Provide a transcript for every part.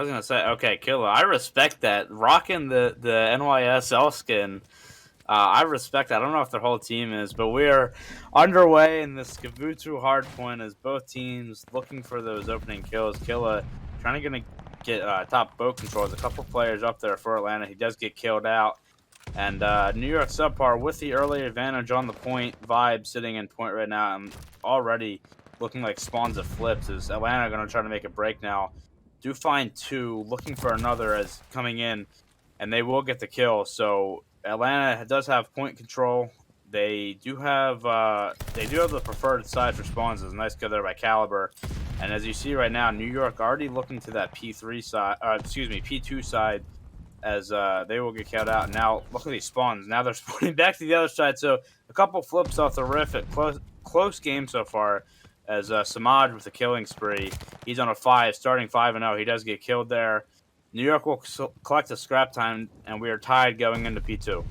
I was gonna say, okay, Killa, I respect that. Rocking the NYSL skin, I respect that. I don't know if their whole team is, but we are underway in this Kavutu hardpoint as both teams looking for those opening kills. Killa trying to get top boat control. There's a couple players up there for Atlanta. He does get killed out. And New York SubPar with the early advantage on the point. Vibe sitting in point right now and already looking like spawns of flips. Is Atlanta going to try to make a break now? Do find two, looking for another as coming in, and they will get the kill. So Atlanta does have point control. They do have the preferred side for spawns. It's a nice kill there by Caliber. And as you see right now, New York already looking to that P3 side, P2 side as they will get killed out. Now, look at these spawns. Now they're spawning back to the other side. So a couple flips off the riff. Close game so far as Samaj with the killing spree. He's on a 5, starting 5-0. He does get killed there. New York will collect the scrap time, and we are tied going into P2.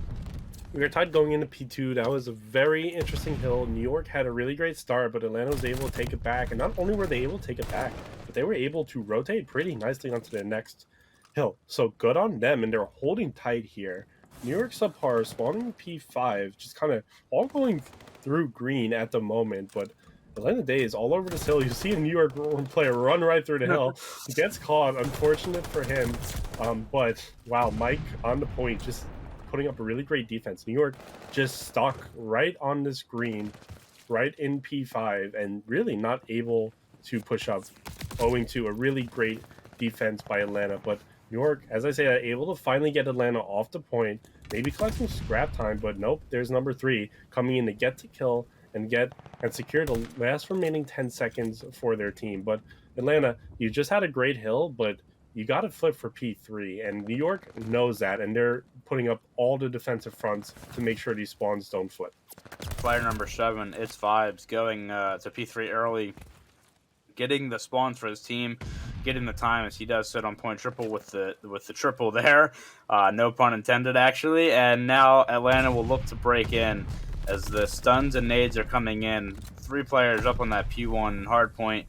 We were tied going into P2. That was a very interesting hill. New York had a really great start, but Atlanta was able to take it back. And not only were they able to take it back, but they were able to rotate pretty nicely onto the next hill. So good on them, and they're holding tight here. New York SubPar spawning P5, just kind of all going through green at the moment, but Atlanta Dazed all over this hill. You see a New York player run right through the hill. He gets caught. Unfortunate for him. But wow, Mike on the point, just putting up a really great defense. New York just stuck right on this green, right in P5, and really not able to push up, owing to a really great defense by Atlanta. But New York, as I say, able to finally get Atlanta off the point, maybe collect some scrap time, but nope, there's number 3 coming in to get the kill and secure the last remaining 10 seconds for their team. But Atlanta, you just had a great hill, but you got to flip for P3, and New York knows that, and they're putting up all the defensive fronts to make sure these spawns don't flip. Player number 7, it's Vibes, going to P3 early, getting the spawns for his team, getting the time as he does sit on point triple with the triple there. No pun intended, actually. And now Atlanta will look to break in as the stuns and nades are coming in. 3 players up on that P1 hard point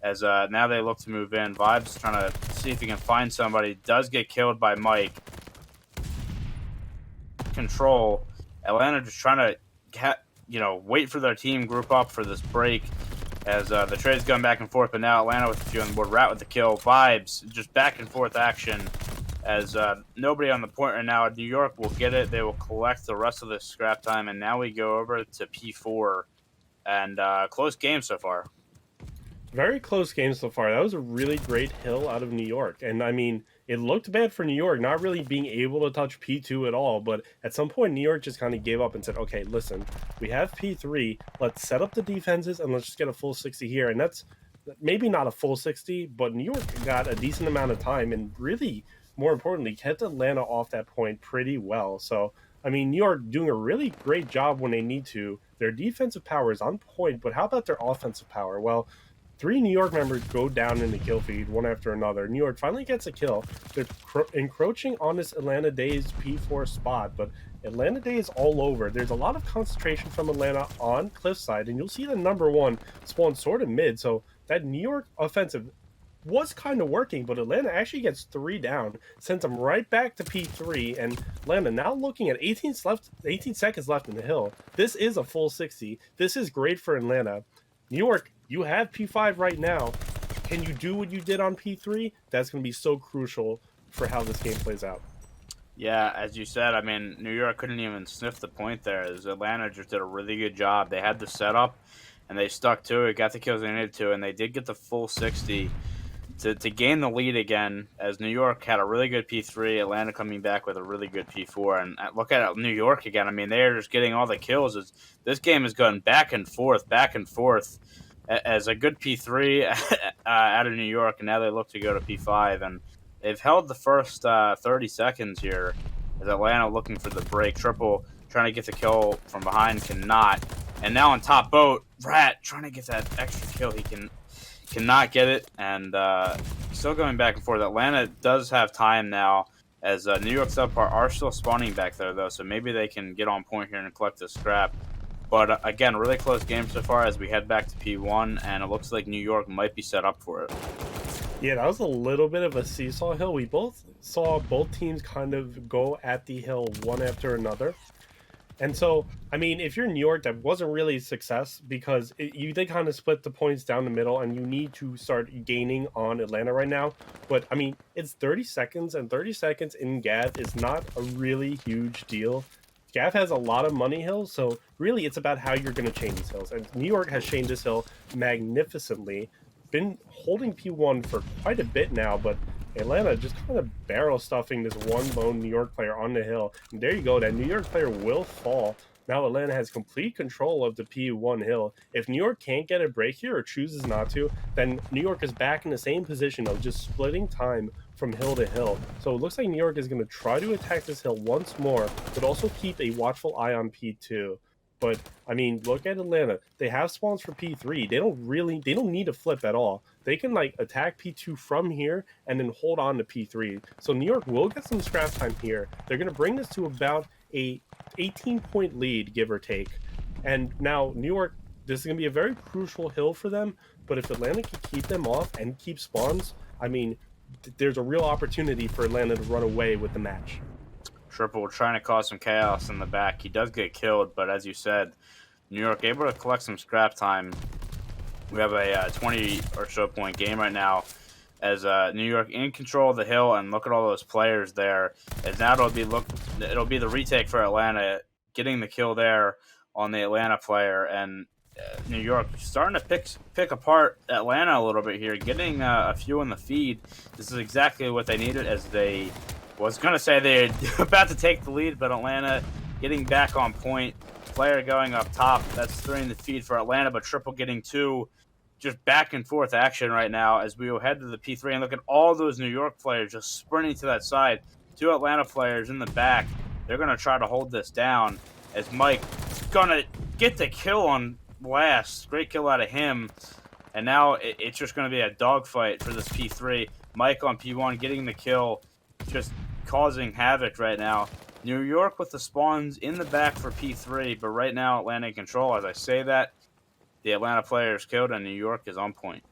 as now they look to move in. Vibes trying to see if he can find somebody. Does get killed by Mike. Control. Atlanta just trying to wait for their team, group up for this break as the trade's going back and forth, but now Atlanta with a few on the board. Rat with the kill. Vibes, just back and forth action as nobody on the point right now. New York will get it. They will collect the rest of the scrap time, and now we go over to P4. And close game so far. Very close game so far. That was a really great hill out of New York. And I mean, it looked bad for New York, not really being able to touch P2 at all. But at some point, New York just kind of gave up and said, okay, listen, we have P3. Let's set up the defenses and let's just get a full 60 here. And that's maybe not a full 60, but New York got a decent amount of time and really, more importantly, kept Atlanta off that point pretty well. So, I mean, New York doing a really great job when they need to. Their defensive power is on point, but how about their offensive power? Well, 3 New York members go down in the kill feed, one after another. New York finally gets a kill. They're encroaching on this Atlanta Dazed P4 spot, but Atlanta Dazed all over. There's a lot of concentration from Atlanta on Cliffside, and you'll see the number 1 spawn sort of mid, so that New York offensive was kind of working, but Atlanta actually gets 3 down, sends them right back to P3, and Atlanta now looking at 18 seconds left in the hill. This is a full 60. This is great for Atlanta. New York, you have P5 right now. Can you do what you did on P3? That's going to be so crucial for how this game plays out. Yeah, as you said, I mean, New York couldn't even sniff the point there as Atlanta just did a really good job. They had the setup, and they stuck to it, got the kills they needed to, and they did get the full 60 to gain the lead again as New York had a really good P3, Atlanta coming back with a really good P4. And look at New York again. I mean, they're just getting all the kills. This game is going back and forth, as a good P3 out of New York, and now they look to go to P5. And they've held the first 30 seconds here as Atlanta looking for the break. Triple trying to get the kill from behind, cannot. And now on top boat, Rat trying to get that extra kill. He cannot get it, and still going back and forth. Atlanta does have time now as New York SubPar are still spawning back there, though, so maybe they can get on point here and collect the scrap. But again, really close game so far as we head back to P1, and it looks like New York might be set up for it. Yeah, that was a little bit of a seesaw hill. We both saw both teams kind of go at the hill one after another. And so, I mean, if you're New York, that wasn't really a success because you did kind of split the points down the middle, and you need to start gaining on Atlanta right now. But I mean, it's 30 seconds, and 30 seconds in Gav is not a really huge deal. Gav has a lot of money hills, so really it's about how you're going to chain these hills. And New York has chained this hill magnificently, been holding P1 for quite a bit now, but Atlanta just kind of barrel stuffing this one lone New York player on the hill. And there you go. That New York player will fall. Now Atlanta has complete control of the P1 hill. If New York can't get a break here or chooses not to, then New York is back in the same position of just splitting time from hill to hill. So it looks like New York is going to try to attack this hill once more, but also keep a watchful eye on P2. But I mean, look at Atlanta. They have spawns for P3. They don't need to flip at all. They can like attack P2 from here and then hold on to P3. So New York will get some scrap time here. They're going to bring this to about a 18-point lead, give or take. And now New York, this is going to be a very crucial hill for them. But if Atlanta can keep them off and keep spawns, I mean, there's a real opportunity for Atlanta to run away with the match. Triple trying to cause some chaos in the back. He does get killed, but as you said, New York able to collect some scrap time. We have a 20 or so point game right now as New York in control of the hill, and look at all those players there. As now it'll be the retake for Atlanta, getting the kill there on the Atlanta player, and New York starting to pick apart Atlanta a little bit here, getting a few in the feed. This is exactly what they needed, as they was going to say they're about to take the lead, but Atlanta getting back on point. Player going up top. That's 3 in the feed for Atlanta, but Triple getting 2. Just back and forth action right now as we go head to the P3. And look at all those New York players just sprinting to that side. 2 Atlanta players in the back. They're going to try to hold this down as Mike going to get the kill on last. Great kill out of him. And now it's just going to be a dogfight for this P3. Mike on P1 getting the kill. Just causing havoc right now. New York with the spawns in the back for P3, but right now Atlanta in control. As I say that, the Atlanta player is killed and New York is on point.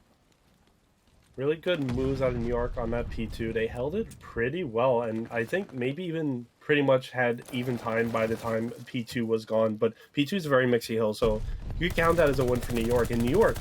Really good moves out of New York on that P2. They held it pretty well, and I think maybe even pretty much had even time by the time P2 was gone. But P2 is a very mixy hill, so you count that as a win for New York. And New York,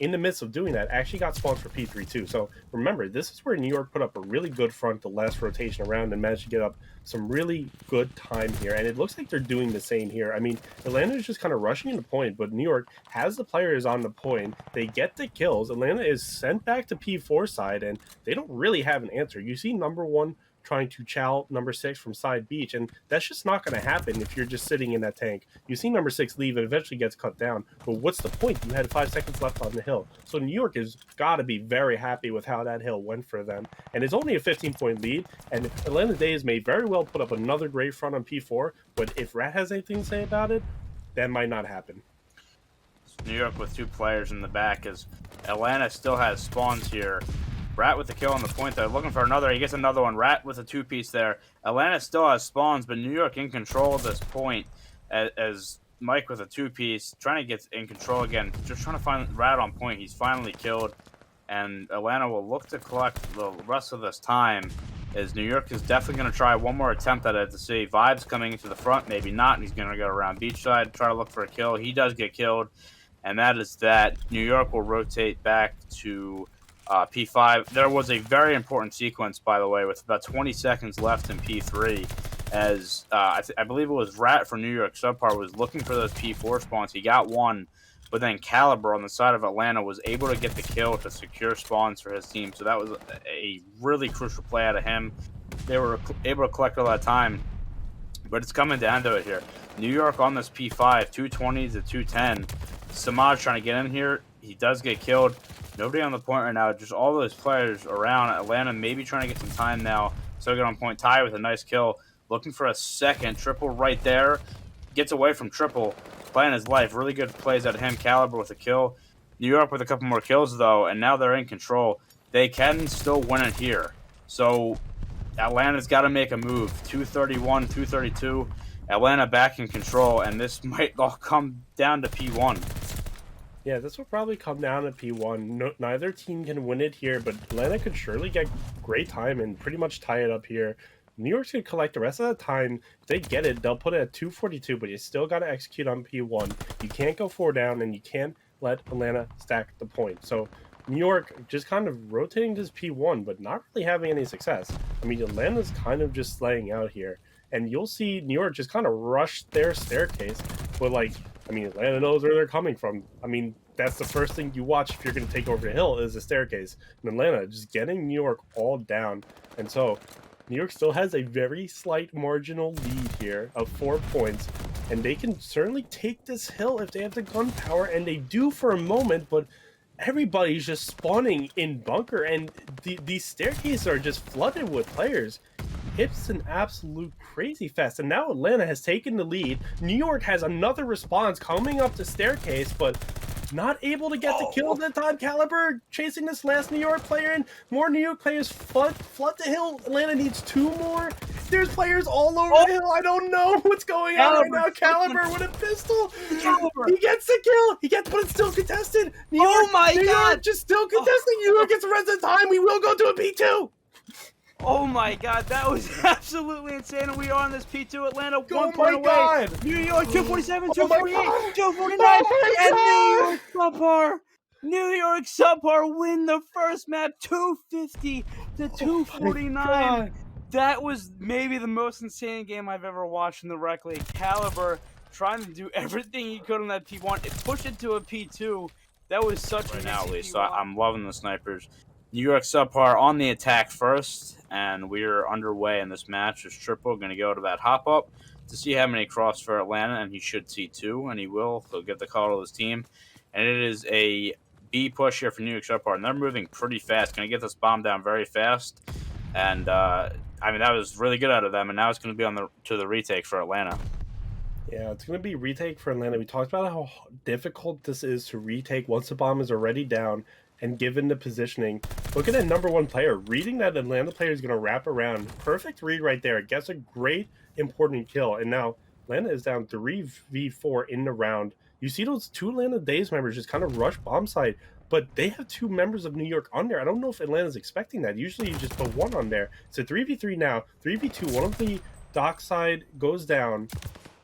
in the midst of doing that, actually got spawns for P3 too. So remember, this is where New York put up a really good front the last rotation around and managed to get up some really good time here. And it looks like they're doing the same here. I mean, Atlanta is just kind of rushing into point, but New York has the players on the point. They get the kills. Atlanta is sent back to P4 side, and they don't really have an answer. You see number 1 trying to chow number 6 from side beach, and that's just not going to happen if you're just sitting in that tank. You see number 6 leave and eventually gets cut down, but what's the point? You had 5 seconds left on the hill. So New York has got to be very happy with how that hill went for them, and it's only a 15-point lead, and Atlanta Dazed may very well put up another great front on P4, but if Rat has anything to say about it, that might not happen. New York with 2 players in the back, as Atlanta still has spawns here. Rat with the kill on the point there. Looking for another. He gets another one. Rat with a 2-piece there. Atlanta still has spawns, but New York in control of this point as Mike with a 2-piece. Trying to get in control again. Just trying to find Rat on point. He's finally killed. And Atlanta will look to collect the rest of this time, as New York is definitely going to try one more attempt at it to see Vibes coming into the front. Maybe not. And he's going to go around beachside, try to look for a kill. He does get killed. And that is that. New York will rotate back to P5. There was a very important sequence, by the way, with about 20 seconds left in P3, as I believe it was Rat for New York SubPar was looking for those P4 spawns. He got one, but then Caliber on the side of Atlanta was able to get the kill to secure spawns for his team. So that was a really crucial play out of him. They were able to collect all that time, but it's coming down to it here. New York on this P5, 220 to 210. Samaj trying to get in here. He does get killed. Nobody on the point right now. Just all those players around Atlanta, maybe trying to get some time now. So get on point. Ty with a nice kill. Looking for a second. Triple right there. Gets away from Triple. Playing his life. Really good plays out of him. Caliber with a kill. New York with a couple more kills, though, and now they're in control. They can still win it here. So Atlanta's got to make a move. 231, 232. Atlanta back in control, and this might all come down to P1. Yeah, this will probably come down to P1. No, neither team can win it here, but Atlanta could surely get great time and pretty much tie it up here. New York's gonna collect the rest of the time. If they get it, they'll put it at 242, but you still got to execute on P1. You can't go 4 down, and you can't let Atlanta stack the point. So New York just kind of rotating this P1, but not really having any success. I mean, Atlanta's kind of just slaying out here, and you'll see New York just kind of rush their staircase, but like, I mean, Atlanta knows where they're coming from. I mean, that's the first thing you watch if you're going to take over the hill is the staircase. And Atlanta just getting New York all down. And so New York still has a very slight marginal lead here of 4 points. And they can certainly take this hill if they have the gun power. And they do for a moment, but everybody's just spawning in bunker. And these staircases are just flooded with players. It's an absolute crazy fest. And now Atlanta has taken the lead. New York has another response coming up the staircase, but not able to get the kill that time. Caliber chasing this last New York player in. More New York players flood the hill. Atlanta needs 2 more. There's players all over the hill. I don't know what's going on right now. Caliber with a pistol. He gets the kill. But it's still contested. New York just still contesting. New York gets the rest of the time. We will go to a P2. Oh my god, that was absolutely insane. And we are on this P2 Atlanta, 1 point away. God. New York 247, Oh 248, 249, and New York SubPar. New York SubPar win the first map 250 to 249. That was maybe the most insane game I've ever watched in the Rec League. Caliber trying to do everything he could on that P1. It pushed it to a P2. That was such a now, at least. So I'm loving the snipers. New York SubPar on the attack first, and we're underway in this match. As Triple going to go to that hop up to see how many cross for Atlanta, and he should see 2, and he will. He'll get the call to his team, and it is a B push here for New York SubPar, and they're moving pretty fast. Going to get this bomb down very fast, and I mean that was really good out of them, and now it's going to be on the retake for Atlanta. Yeah, it's going to be retake for Atlanta. We talked about how difficult this is to retake once the bomb is already down and given the positioning. Look at that number 1 player. Reading that Atlanta player is going to wrap around. Perfect read right there. Gets a great, important kill. And now Atlanta is down 3v4 in the round. You see those 2 Atlanta Dazed members just kind of rush bomb site, but they have 2 members of New York on there. I don't know if Atlanta's expecting that. Usually you just put 1 on there. It's a 3v3 now. 3v2. One of the dock side goes down.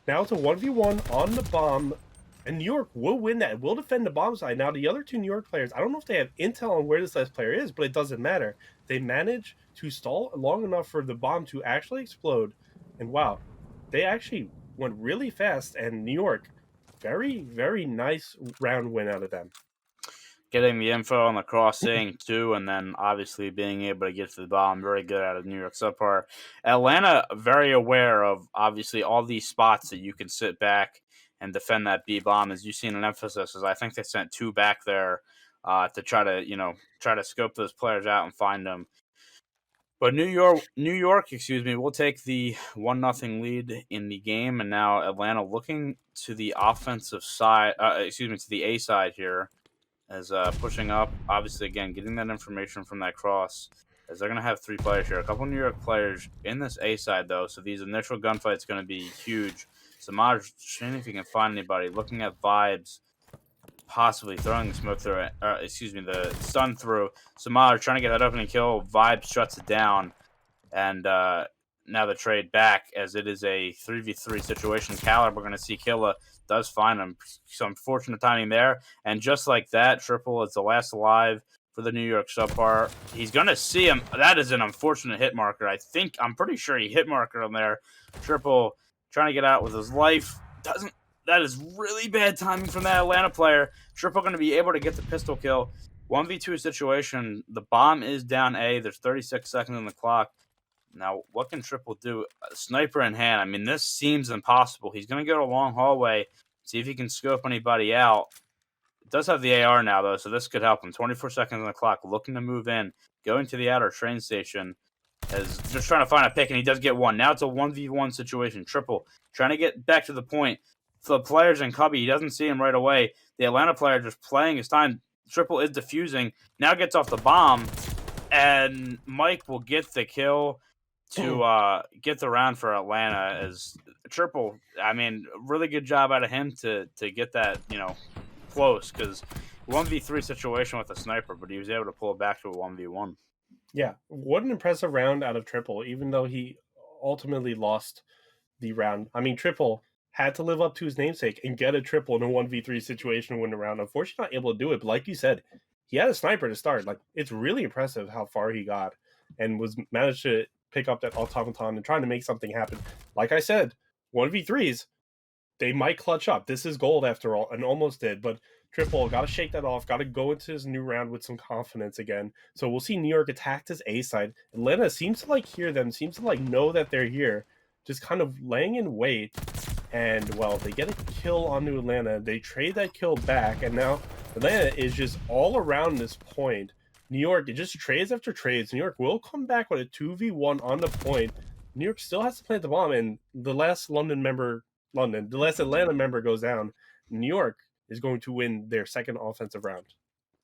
Now it's a 1v1 on the bomb, and New York will win that. Will defend the bomb side. Now, the other 2 New York players, I don't know if they have intel on where this last player is, but it doesn't matter. They manage to stall long enough for the bomb to actually explode, and wow, they actually went really fast, and New York, very, very nice round win out of them. Getting the info on the crossing too, and then obviously being able to get to the bomb, very good out of New York SubPar. Atlanta, very aware of obviously all these spots that you can sit back and defend that B bomb. As you've seen an emphasis, is I think they sent 2 back there to try to scope those players out and find them. But New York, will take the 1-0 lead in the game, and now Atlanta looking to the offensive side, to the A side here. As pushing up, obviously, again, getting that information from that cross, as they're going to have 3 players here. A couple New York players in this A side, though, so these initial gunfights going to be huge. Samaj, seeing if he can find anybody, looking at Vibes, possibly throwing the smoke through, the stun through. Samaj trying to get that opening kill. Vibes shuts it down, and now the trade back, as it is a 3v3 situation. Caliber going to see Killa, does find him. Some fortunate timing there. And just like that, Triple is the last alive for the New York SubPar. He's going to see him. That is an unfortunate hit marker. I'm pretty sure he hit marker him there. Triple trying to get out with his life. That is really bad timing from that Atlanta player. Triple going to be able to get the pistol kill. 1v2 situation. The bomb is down A. There's 36 seconds on the clock. Now, what can Triple do? Sniper in hand. I mean, this seems impossible. He's going to go to a long hallway, see if he can scope anybody out. It does have the AR now, though, so this could help him. 24 seconds on the clock, looking to move in, going to the outer train station, as just trying to find a pick, and he does get one. Now it's a 1v1 situation. Triple trying to get back to the point. For the players in Cubby, he doesn't see him right away. The Atlanta player just playing his time. Triple is diffusing. Now gets off the bomb, and Mike will get the kill to get the round for Atlanta. As Triple, I mean, really good job out of him to get that, close because 1v3 situation with a sniper, but he was able to pull it back to a 1v1. Yeah, what an impressive round out of Triple, even though he ultimately lost the round. I mean, Triple had to live up to his namesake and get a triple in a 1v3 situation win the round. Unfortunately, not able to do it, but like you said, he had a sniper to start. Like, it's really impressive how far he got and was managed to pick up that automaton and trying to make something happen. Like I said, 1v3s, they might clutch up. This is gold after all, and almost did, but Triple got to shake that off, got to go into his new round with some confidence again. So we'll see New York attack this A side. Atlanta seems to like hear them, seems to like know that they're here, just kind of laying in wait. And well, they get a kill onto Atlanta. They trade that kill back, and now Atlanta is just all around this point. New York, it just trades after trades. New York will come back with a 2v1 on the point. New York still has to plant the bomb, and the last the last Atlanta member goes down. New York is going to win their second offensive round.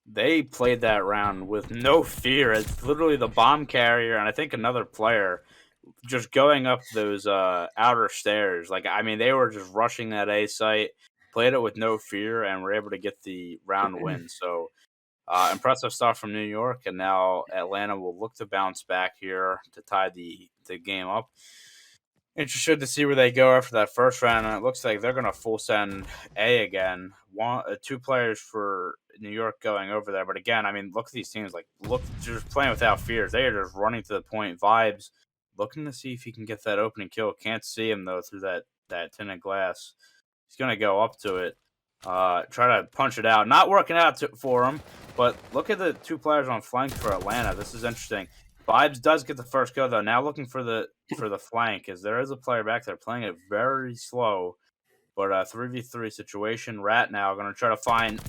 They played that round with no fear. It's literally the bomb carrier and I think another player just going up those outer stairs. Like, I mean, they were just rushing that A site, played it with no fear, and were able to get the round win. So, impressive stuff from New York, and now Atlanta will look to bounce back here to tie the game up. Interested to see where they go after that first round, and it looks like they're going to full send A again. Two players for New York going over there, but again, I mean, look at these teams. Like, look, just playing without fears. They are just running to the point. Vibes looking to see if he can get that opening kill. Can't see him though through that tinted glass. He's going to go up to it, try to punch it out. Not working out for him, but look at the two players on flank for Atlanta. This is interesting. Vibes does get the first kill though. Now looking for the flank, as there is a player back there playing it very slow. But 3v3 situation. Rat now going to try to find.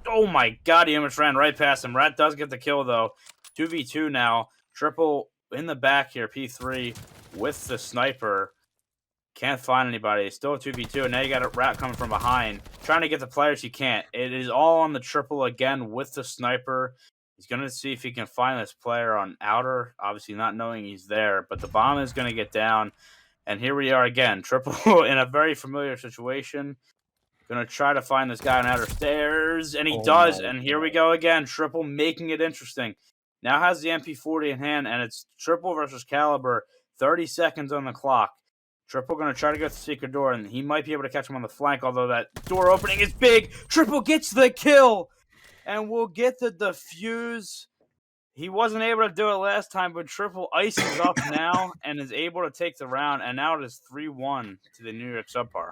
Oh my god, he almost ran right past him. Rat does get the kill though. 2v2 now. Triple in the back here. P3 with the sniper. Can't find anybody. Still a 2v2, and now you got a Rat coming from behind. Trying to get the players he can't. It is all on the triple again with the sniper. He's going to see if he can find this player on outer, obviously not knowing he's there, but the bomb is going to get down. And here we are again, triple in a very familiar situation. Going to try to find this guy on outer stairs, and he does. And here we go again, triple making it interesting. Now has the MP40 in hand, and it's triple versus caliber, 30 seconds on the clock. Triple going to try to go to the secret door, and he might be able to catch him on the flank, although that door opening is big. Triple gets the kill, and we'll get the defuse. He wasn't able to do it last time, but Triple ices up now and is able to take the round, and now it is 3-1 to the New York SubPar.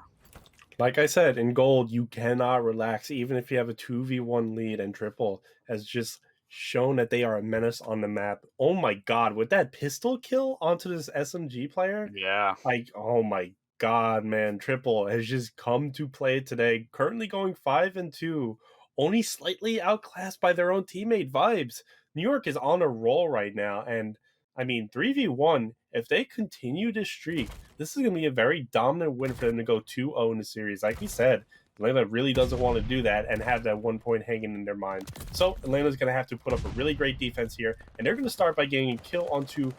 Like I said, in gold, you cannot relax, even if you have a 2v1 lead, and Triple has just shown that they are a menace on the map. Oh my god, with that pistol kill onto this SMG player? Yeah. Like, oh my god, man. Triple has just come to play today, currently going 5-2, only slightly outclassed by their own teammate Vibes. New York is on a roll right now, and I mean, 3v1, if they continue this streak, this is going to be a very dominant win for them to go 2-0 in the series. Like he said, Atlanta really doesn't want to do that and have that 1 point hanging in their mind. So Atlanta's going to have to put up a really great defense here, and they're going to start by getting a kill onto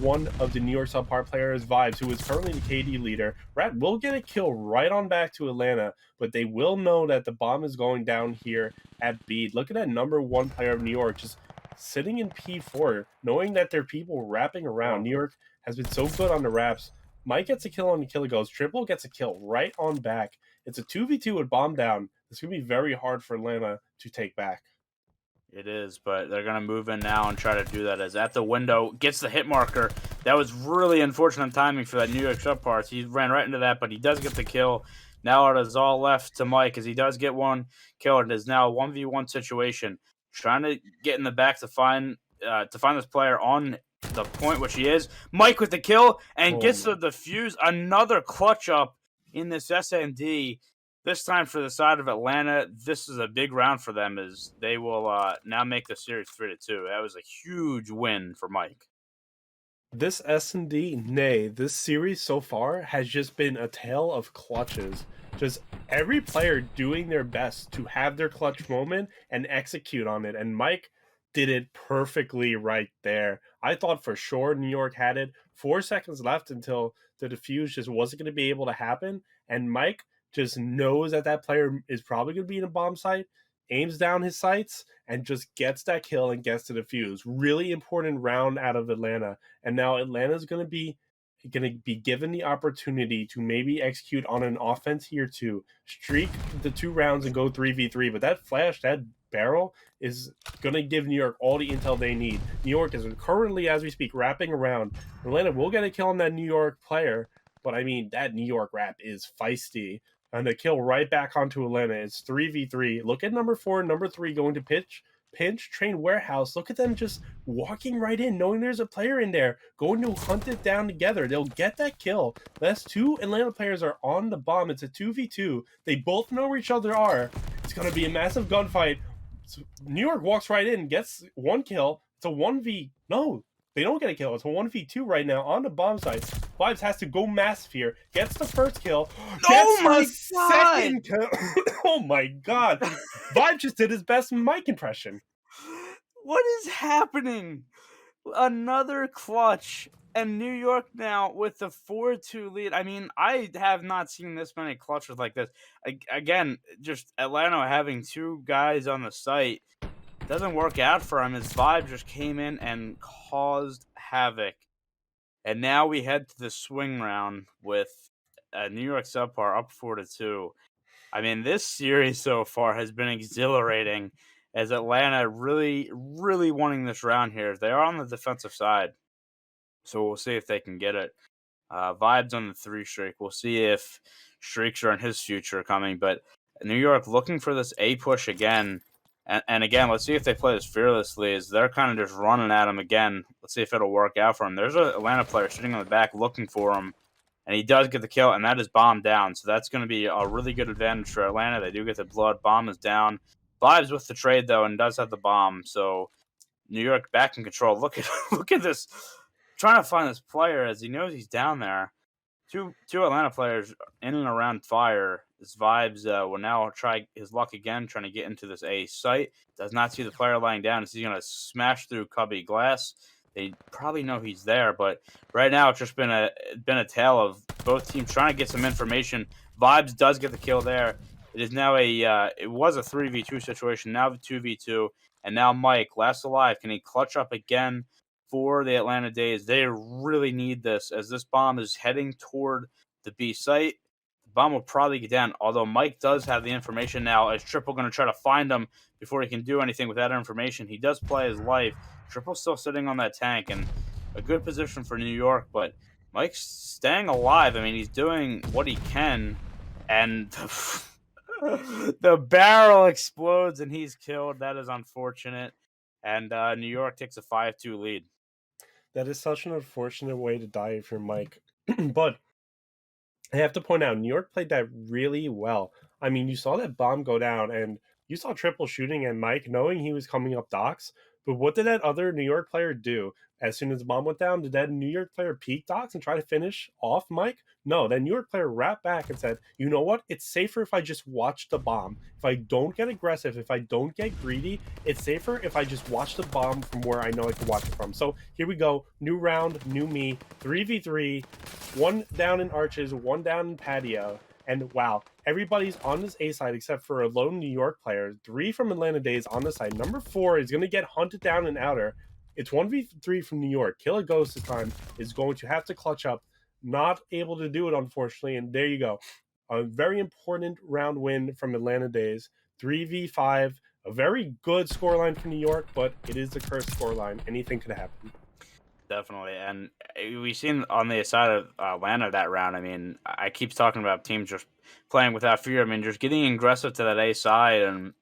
one of the New York SubPar players, Vibes, who is currently the KD leader. Rat will get a kill right on back to Atlanta, but they will know that the bomb is going down here at B. Look at that number one player of New York just sitting in P4, knowing that there are people wrapping around. New York has been so good on the wraps. Mike gets a kill on the kill goes. Triple gets a kill right on back. It's a 2v2 with bomb down. It's going to be very hard for Atlanta to take back. It is, but they're going to move in now and try to do that as at the window, gets the hit marker. That was really unfortunate timing for that New York SubPar. He ran right into that, but he does get the kill. Now it is all left to Mike as he does get one kill. It is now a 1v1 situation. Trying to get in the back to find this player on the point, which he is. Mike with the kill and gets the defuse. Another clutch up in this SMD. This time for the side of Atlanta, this is a big round for them as they will now make the series 3-2. That was a huge win for Mike. This S&D, this series so far has just been a tale of clutches. Just every player doing their best to have their clutch moment and execute on it. And Mike did it perfectly right there. I thought for sure New York had it. 4 seconds left until the defuse just wasn't going to be able to happen. And Mike just knows that that player is probably going to be in a bomb site, aims down his sights, and just gets that kill and gets to defuse. Really important round out of Atlanta. And now Atlanta's going to be given the opportunity to maybe execute on an offense here to streak the 2 rounds and go 3v3. But that flash, that barrel is going to give New York all the intel they need. New York is currently, as we speak, wrapping around. Atlanta will get a kill on that New York player, but I mean, that New York wrap is feisty. And the kill right back onto Atlanta. It's 3v3. Look at number 4 and number 3 going to pinch train warehouse. Look at them just walking right in, knowing there's a player in there, going to hunt it down together. They'll get that kill. Last 2 Atlanta players are on the bomb. It's a 2v2. They both know where each other are. It's going to be a massive gunfight. So New York walks right in, gets 1 kill. It's a 1v. No, they don't get a kill. It's a 1v2 right now on the bomb site. Vibes has to go massive here. Gets the first kill. Oh my Second kill. Oh my god. Vibe just did his best Mike impression. What is happening? Another clutch. And New York now with the 4-2 lead. I mean, I have not seen this many clutches like this. Again, just Atlanta having 2 guys on the site. Doesn't work out for him. His Vibe just came in and caused havoc. And now we head to the swing round with New York SubPar up 4-2. I mean, this series so far has been exhilarating as Atlanta really, really wanting this round here. They are on the defensive side, so we'll see if they can get it. Vibes on the 3 streak. We'll see if streaks are in his future coming. But New York looking for this A push again. And again, let's see if they play this fearlessly. As they're kind of just running at him again. Let's see if it'll work out for him. There's an Atlanta player sitting on the back looking for him. And he does get the kill, and that is bomb down. So that's going to be a really good advantage for Atlanta. They do get the blood. Bomb is down. Vibes with the trade, though, and does have the bomb. So New York back in control. Look at this. Trying to find this player as he knows he's down there. Two Atlanta players in and around fire. This Vibes will now try his luck again, trying to get into this A site. Does not see the player lying down. He's going to smash through cubby glass. They probably know he's there, but right now it's just been a tale of both teams trying to get some information. Vibes does get the kill there. It is now it was a 3v2 situation, now 2v2, and now Mike, last alive, can he clutch up again for the Atlanta Dazed? They really need this as this bomb is heading toward the B site. The bomb will probably get down, although Mike does have the information now as Triple going to try to find him before he can do anything with that information. He does play his life. Triple's still sitting on that tank, and a good position for New York, but Mike's staying alive. I mean, he's doing what he can, and the barrel explodes, and he's killed. That is unfortunate, and New York takes a 5-2 lead. That is such an unfortunate way to die if you're Mike. But I have to point out, New York played that really well. I mean, you saw that bomb go down, and you saw Triple shooting at Mike, knowing he was coming up docks. But what did that other New York player do? As soon as the bomb went down, did that New York player peek docks and try to finish off Mike? No, that New York player wrapped back and said, you know what? It's safer if I just watch the bomb. If I don't get aggressive, if I don't get greedy, it's safer if I just watch the bomb from where I know I can watch it from. So here we go. New round, new me, 3v3, 1 down in arches, 1 down in patio. And wow, everybody's on this A side except for a lone New York player. 3 from Atlanta Dazed on the side. Number 4 is going to get hunted down in outer. It's 1v3 from New York. Kill a Ghost this time is going to have to clutch up. Not able to do it, unfortunately. And there you go. A very important round win from Atlanta Dazed. 3v5. A very good scoreline for New York, but it is a cursed scoreline. Anything could happen. Definitely, and we've seen on the side of Atlanta that round. I mean, I keep talking about teams just playing without fear. I mean, just getting aggressive to that A side, and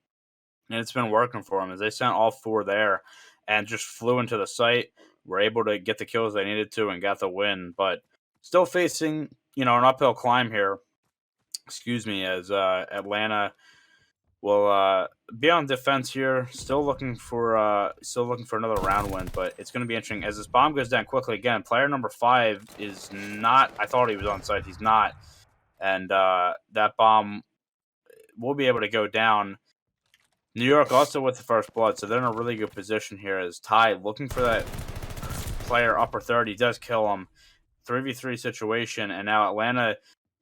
it's been working for them as they sent all 4 there and just flew into the site, were able to get the kills they needed to and got the win, but still facing, an uphill climb here. Excuse me, as Atlanta will be on defense here, still looking for another round win, but it's going to be interesting as this bomb goes down quickly again. Player number 5 is not. I thought he was on site. He's not, and that bomb will be able to go down. New York also with the first blood, so they're in a really good position here. As Ty looking for that player upper third, he does kill him. 3v3 situation, and now Atlanta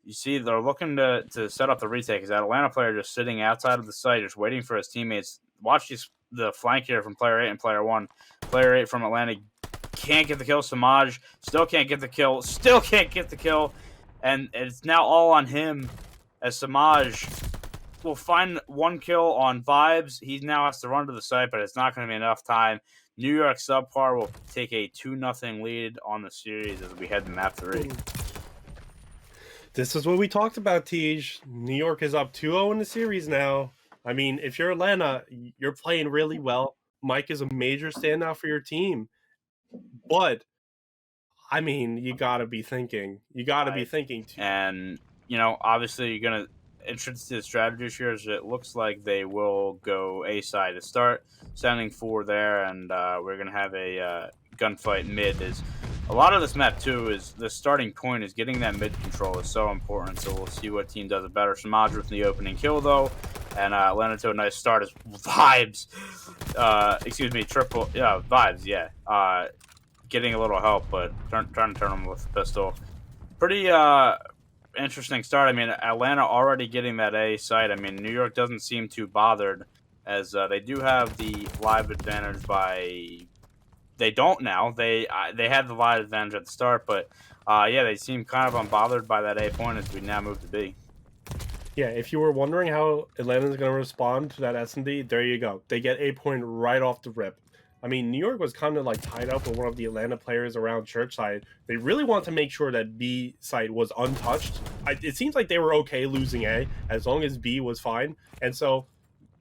you see they're looking to set up the retake. Is that Atlanta player just sitting outside of the site, just waiting for his teammates? Watch the flank here from player 8 and player 1. Player 8 from Atlanta can't get the kill. Samaj still can't get the kill. Still can't get the kill. And it's now all on him as Samaj will find one kill on Vibes. He now has to run to the site, but it's not going to be enough time. New York SubPar will take a 2-0 lead on the series as we head to map 3. This is what we talked about, Tej. New York is up 2-0 in the series now. I mean, if you're Atlanta, you're playing really well. Mike is a major standout for your team. But, I mean, you got to be thinking. You got to be thinking. And, obviously you're going to entrance to the strategy here is it looks like they will go A side to start, sending 4 there, and we're going to have a gunfight mid. Is a lot of this map too is the starting point is getting that mid control is so important, so we'll see what team does it better. Samaj with the opening kill though, and landed to a nice start as Vibes, Vibes, getting a little help, but trying to turn him with the pistol. Pretty interesting start. I mean, Atlanta already getting that A site. I mean, New York doesn't seem too bothered as they do have the live advantage by. They don't now. They had the live advantage at the start, but they seem kind of unbothered by that A point as we now move to B. Yeah, if you were wondering how Atlanta's going to respond to that S&D, there you go. They get A point right off the rip. I mean, New York was kind of like tied up with one of the Atlanta players around church side. They really want to make sure that B site was untouched. It seems like they were okay losing A as long as B was fine. And so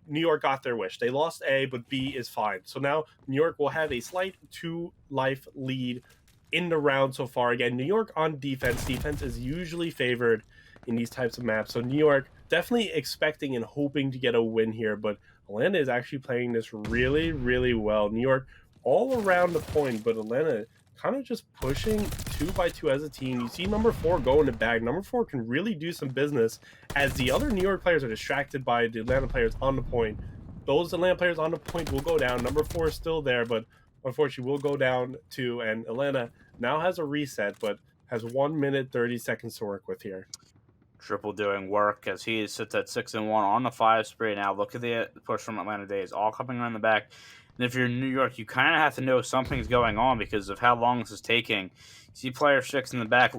New York got their wish. They lost A, but B is fine. So now New York will have a slight 2-life lead in the round so far. Again, New York on defense. Defense is usually favored in these types of maps. So New York definitely expecting and hoping to get a win here, but Atlanta is actually playing this really, really well. New York all around the point, but Atlanta kind of just pushing 2x2 as a team. You see number 4 go in the bag. Number 4 can really do some business as the other New York players are distracted by the Atlanta players on the point. Those Atlanta players on the point will go down. Number 4 is still there, but unfortunately will go down too. And Atlanta now has a reset, but has 1 minute 30 seconds to work with here. Triple doing work as he sits at 6-1 on the 5 spree. Now look at the push from Atlanta Dazed, all coming around the back. And if you're in New York, you kind of have to know something's going on because of how long this is taking. You see player 6 in the back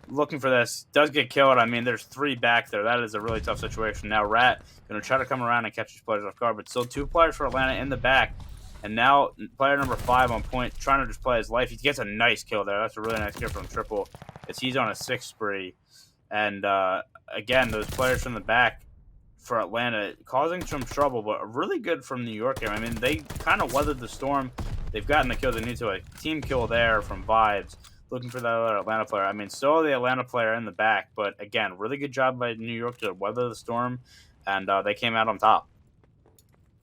looking for this, does get killed. I mean, there's 3 back there. That is a really tough situation. Now Rat going to try to come around and catch these players off guard, but still 2 players for Atlanta in the back. And now player number 5 on point, trying to just play his life. He gets a nice kill there. That's a really nice kill from Triple as he's on a 6 spree. And again, those players from the back for Atlanta causing some trouble, but really good from New York here. I mean, they kind of weathered the storm. They've gotten the kill they need to. A team kill there from Vibes, looking for that other Atlanta player. I mean, still the Atlanta player in the back, but again, really good job by New York to weather the storm, and they came out on top.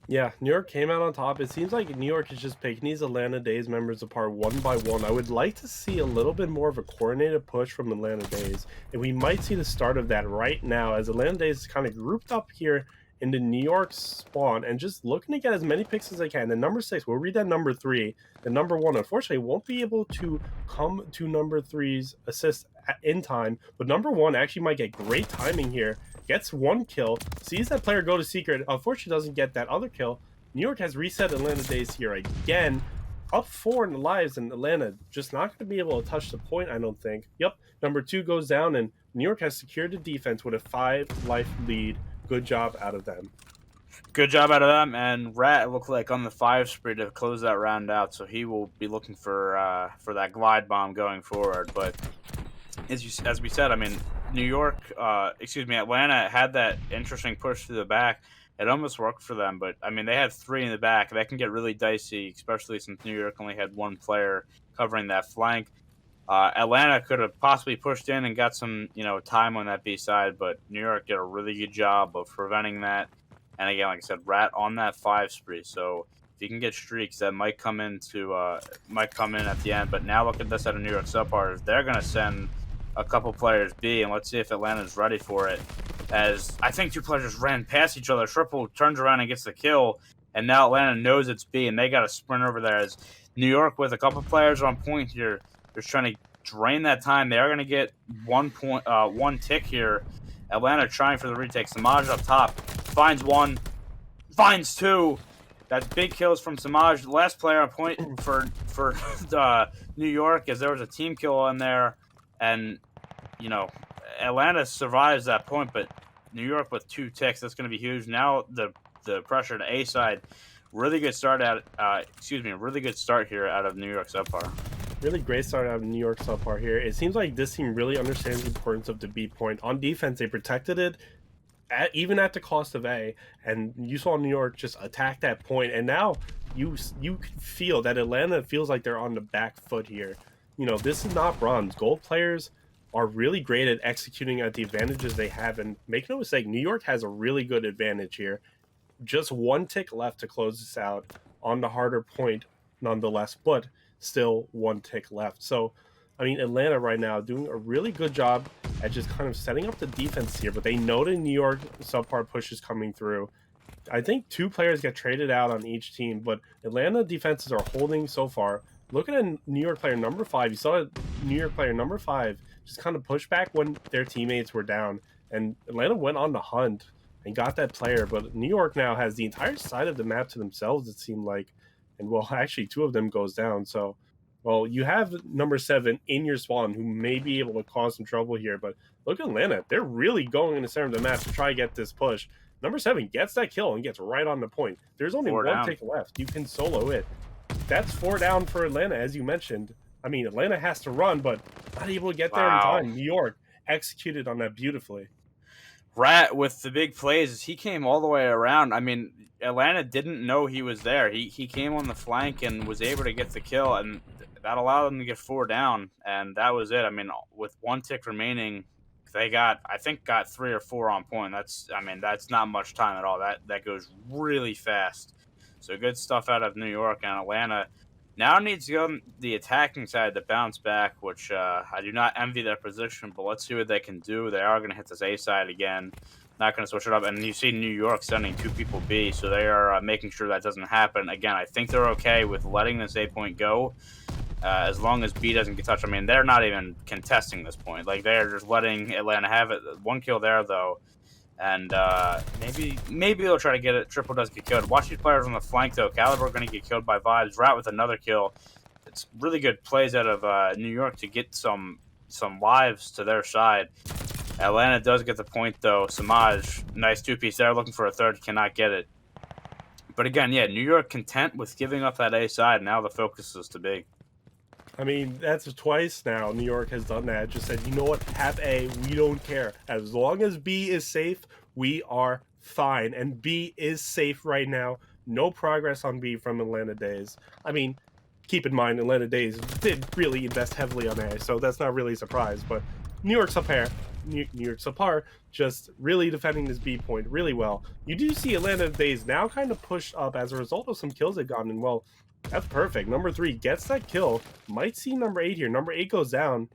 Yeah, New York came out on top. It seems like New York is just picking these Atlanta Dazed members apart one by one. I would like to see a little bit more of a coordinated push from Atlanta Dazed, and we might see the start of that right now as Atlanta Dazed is kind of grouped up here in the New York spawn and just looking to get as many picks as they can. The number 6, we'll read that number 3. The number 1, unfortunately, won't be able to come to number 3's assist in time, but number 1 actually might get great timing here. Gets 1 kill, sees that player go to secret, unfortunately doesn't get that other kill. New York has reset Atlanta Dazed here again, up 4 in the lives, and Atlanta just not going to be able to touch the point, I don't think. Yep, number 2 goes down, and New York has secured the defense with a 5-life lead. Good job out of them. Good job out of them, and Rat looked like on the 5 spree to close that round out, so he will be looking for that glide bomb going forward. But as we said, I mean, Atlanta had that interesting push to the back. It almost worked for them, but I mean, they had 3 in the back. That can get really dicey, especially since New York only had 1 player covering that flank. Atlanta could have possibly pushed in and got some, time on that B side, but New York did a really good job of preventing that. And again, like I said, Rat on that 5 spree. So if you can get streaks, that might come in at the end. But now look at this out of New York SubPar. They're going to send a couple players B, and let's see if Atlanta's ready for it. As I think 2 players just ran past each other. Triple turns around and gets the kill, and now Atlanta knows it's B, and they got to sprint over there. As New York with a couple players on point here, just trying to drain that time. They are going to get 1 tick here. Atlanta trying for the retake. Samaj up top finds one, finds two. That's big kills from Samaj. Last player on point for New York, as there was a team kill in there, and Atlanta survives that point, but New York with 2 ticks. That's going to be huge. Now the pressure to A side. Really good start really good start here out of New York SubPar. Really great start out of New York SubPar here. It seems like this team really understands the importance of the B point. On defense, they protected it, even at the cost of A, and you saw New York just attack that point, and now you can feel that Atlanta feels like they're on the back foot here. This is not bronze. Gold players are really great at executing at the advantages they have, and make no mistake, New York has a really good advantage here. Just 1 tick left to close this out on the harder point nonetheless, but still 1 tick left. So, Atlanta right now doing a really good job at just kind of setting up the defense here, but they know the New York SubPar push is coming through. I think 2 players get traded out on each team, but Atlanta defenses are holding so far. Looking at New York player number 5, you saw New York player number 5 just kind of push back when their teammates were down, and Atlanta went on the hunt and got that player, but New York now has the entire side of the map to themselves, it seemed like, and well, actually 2 of them goes down, so well, you have number 7 in your spawn who may be able to cause some trouble here, but look at Atlanta. They're really going in the center of the map to try to get this push. Number 7 gets that kill and gets right on the point. There's only 1 tick left. You can solo it. That's 4 down for Atlanta, as you mentioned. Atlanta has to run, but not able to get there in time. New York executed on that beautifully. Rat with the big plays, he came all the way around. Atlanta didn't know he was there. He came on the flank and was able to get the kill, and that allowed them to get 4 down, and that was it. With 1 tick remaining, they got 3 or 4 on point. That's not much time at all. That goes really fast. So good stuff out of New York, and Atlanta now needs to go on the attacking side to bounce back, which I do not envy their position, but let's see what they can do. They are going to hit this A side again. Not going to switch it up. And you see New York sending 2 people B, so they are making sure that doesn't happen. Again, I think they're okay with letting this A point go as long as B doesn't get touched. They're not even contesting this point. They're just letting Atlanta have it. 1 kill there, though. And maybe they'll try to get it. Triple does get killed. Watch these players on the flank, though. Caliber going to get killed by Vibes. Rat with another kill. It's really good plays out of New York to get some lives to their side. Atlanta does get the point, though. Samaj, nice 2-piece there. Looking for a third. Cannot get it. But again, yeah, New York content with giving up that A side. Now the focus is to B. That's twice now New York has done that. Just said, you know what, have A, we don't care. As long as B is safe, we are fine. And B is safe right now. No progress on B from Atlanta Dazed. Keep in mind, Atlanta Dazed did really invest heavily on A, so that's not really a surprise. But New York SubPar just really defending this B point really well. You do see Atlanta Dazed now kind of pushed up as a result of some kills they've gotten, and well, that's perfect. Number 3 gets that kill. Might see number 8 here. Number 8 goes down.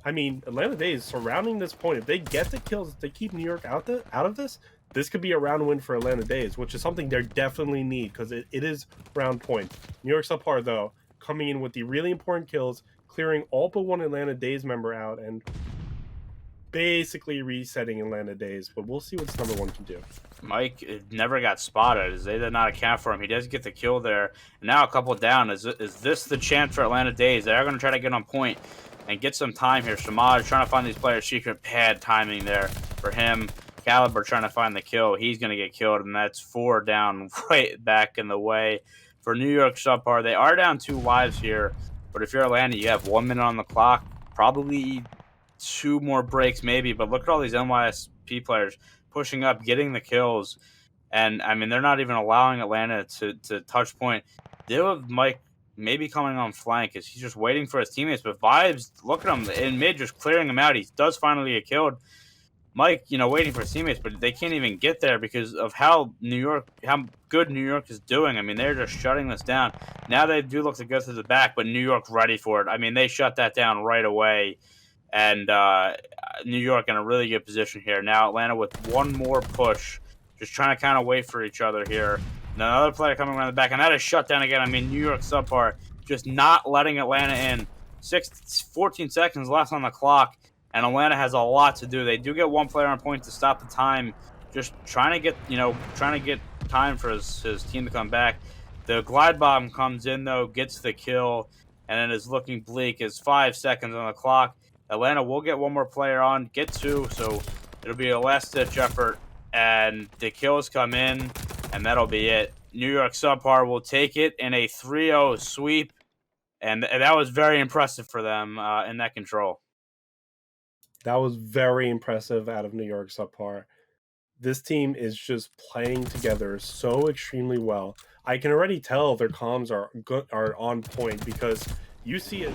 Atlanta Dazed surrounding this point. If they get the kills, if they keep New York out of this, this could be a round win for Atlanta Dazed, which is something they definitely need because it is round point. New York SubPar, though, coming in with the really important kills, clearing all but 1 Atlanta Dazed member out, and basically resetting Atlanta Dazed. But we'll see what this number 1 can do. Mike never got spotted. They did not account for him. He does get the kill there. And now a couple down. Is this the chance for Atlanta Dazed? They're going to try to get on point and get some time here. Samaj trying to find these players' secret pad timing there for him. Caliber trying to find the kill. He's going to get killed, and that's 4 down right back in the way for New York SubPar. They are down 2 lives here, but if you're Atlanta, you have 1 minute on the clock. Probably 2 more breaks maybe, but look at all these NYSP players pushing up, getting the kills, and they're not even allowing Atlanta to touch point. Deal with Mike maybe coming on flank as he's just waiting for his teammates, but Vibes, look at him in mid, just clearing him out. He does finally get killed. Mike, waiting for his teammates, but they can't even get there because of how good New York is doing. They're just shutting this down. Now they do look to go to the back, but New York ready for it. They shut that down right away. And New York in a really good position here. Now Atlanta with 1 more push, just trying to kind of wait for each other here. And another player coming around the back, and that is shut down again. New York SubPar just not letting Atlanta in. 14 seconds left on the clock, and Atlanta has a lot to do. They do get one player on point to stop the time, just trying to get time for his team to come back. The glide bomb comes in though, gets the kill, and it is looking bleak. Is 5 seconds on the clock. Atlanta will get one more player on, get two, so it'll be a last ditch effort, and the kills come in, and that'll be it. New York SubPar will take it in a 3-0 sweep, and that was very impressive for them in that control. That was very impressive out of New York SubPar. This team is just playing together so extremely well. I can already tell their comms are good, are on point, because you see it.